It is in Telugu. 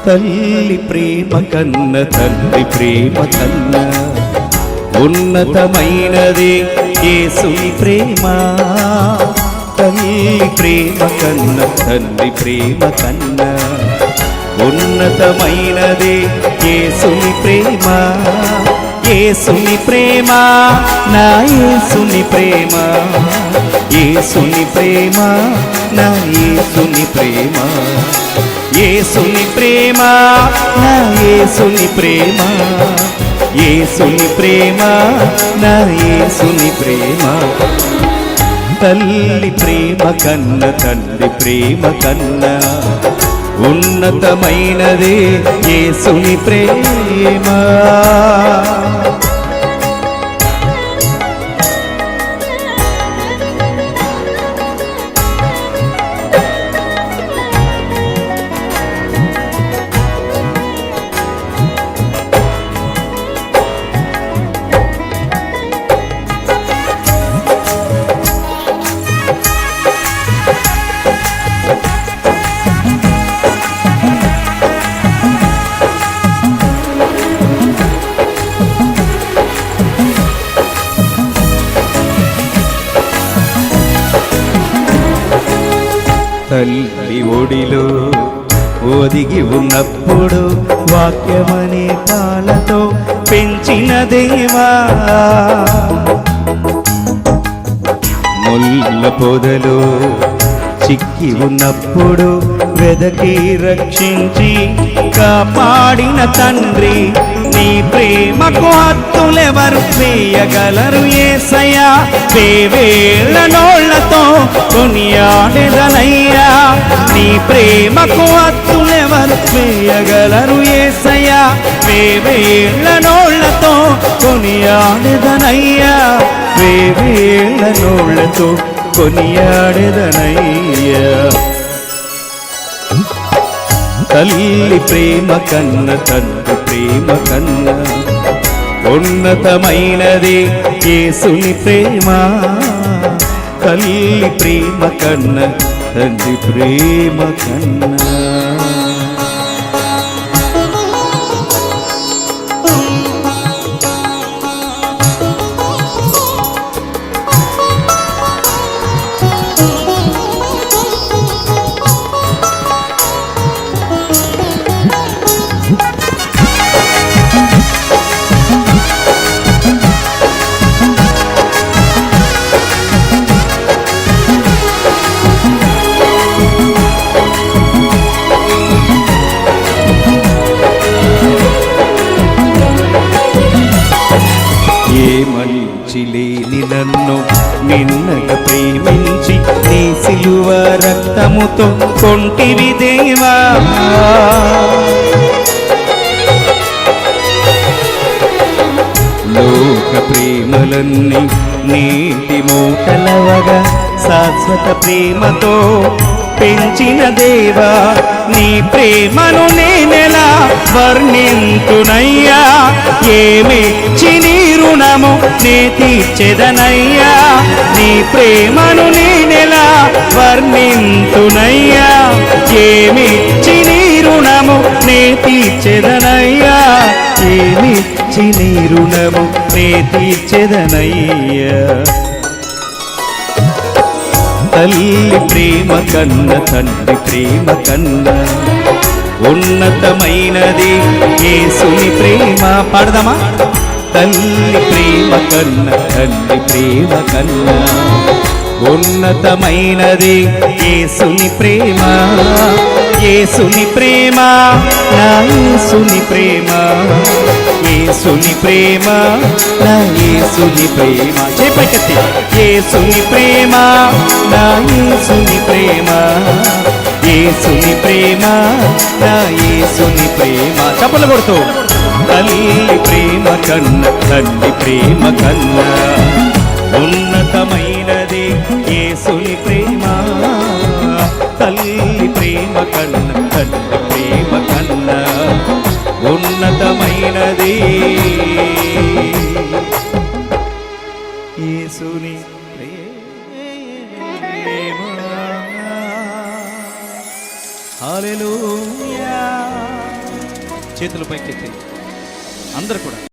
తల్లి ప్రేమ కన్న తండ్రి ప్రేమ కన్న ఉన్నతమైనదే యేసుని ప్రేమ. తల్లి ప్రేమ కన్న తండ్రి ప్రేమ కన్న ఉన్నతమైనదే యేసుని ప్రేమ. యేసుని ప్రేమ నా యేసుని ప్రేమ, యేసుని ప్రేమ నా యేసుని ప్రేమ, యేసుని ప్రేమ నా యేసుని ప్రేమ, యేసుని ప్రేమ నా యేసుని ప్రేమ. తల్లి ప్రేమ కన్న తండ్రి ప్రేమ కన్న ఉన్నతమైనదే యేసుని ప్రేమ. తల్లి ఒడిలో ఒదిగి ఉన్నప్పుడు వాక్యమనే పాలతో పెంచిన దేవా, ముళ్ళ పొదలో చిక్కి ఉన్నప్పుడు వెదకి రక్షించి కాపాడిన తండ్రి, నీ ప్రేమకు హద్దులెవరు వేయగలరు యేసయ్యా. వేవేళ్ల నోళ్లతో కొనియాడెదనయ్యా, నీ ప్రేమకు హద్దులెవరు వేయగలరు యేసయ్యా. వేవేళ్ల నోళ్లతో కొనియాడెదనయ్యా, వేవేళ్ల నోళ్లతో కొనియాడెదనయ్యా. తల్లి ప్రేమ కన్న తండ్రి ప్రేమ కన్న ఉన్నతమైనది యేసుని ప్రేమ. తల్లి ప్రేమ కన్న తండ్రి ప్రేమ కన్న. లేని నన్ను నిన్నగా ప్రేమించి నీ సిలువ రక్తముతో కొంటివి దేవా. లోక ప్రేమలన్నీ నీటి మూటలవగా శాశ్వత ప్రేమతో పెంచిన దేవా, నీ ప్రేమను నేనెలా వర్ణింతునయ్యా. ఏమిచ్చి నీ రుణము నే తీర్చెదనయ్యా, నీ ప్రేమను నేనెలా వర్ణింతునయ్యా. ఏమిచ్చి నీ రుణము నే తీర్చెదనయ్యా, ఏమిచ్చి నీ రుణము నే తీర్చెదనయ్యా. తల్లి ప్రేమ కన్న తండ్రి ప్రేమ కన్న ఉన్నతమైనది యేసుని ప్రేమ. పాడదామా? తల్లి ప్రేమ కన్న తండ్రి ప్రేమ కన్న ఉన్నతమైనది యేసుని ప్రేమ. యేసుని ప్రేమ నా యేసుని ప్రేమ, యేసుని ప్రేమ నా యేసుని ప్రేమ. చేపట్టి యేసుని ప్రేమ నా యేసుని ప్రేమ, యేసుని ప్రేమ నా యేసుని ప్రేమ. చప్పలు కొడుతూ తల్లి ప్రేమ కన్న తండ్రి ప్రేమ కన్న ఉన్నతమైనది యేసుని ప్రేమ. తల్లి ప్రేమ కన్న తండ్రి ప్రేమ కన్న ఉన్నతమైనది యేసుని ప్రేమ. హల్లెలూయా. చేతుల పైకెత్తి అందరు కూడా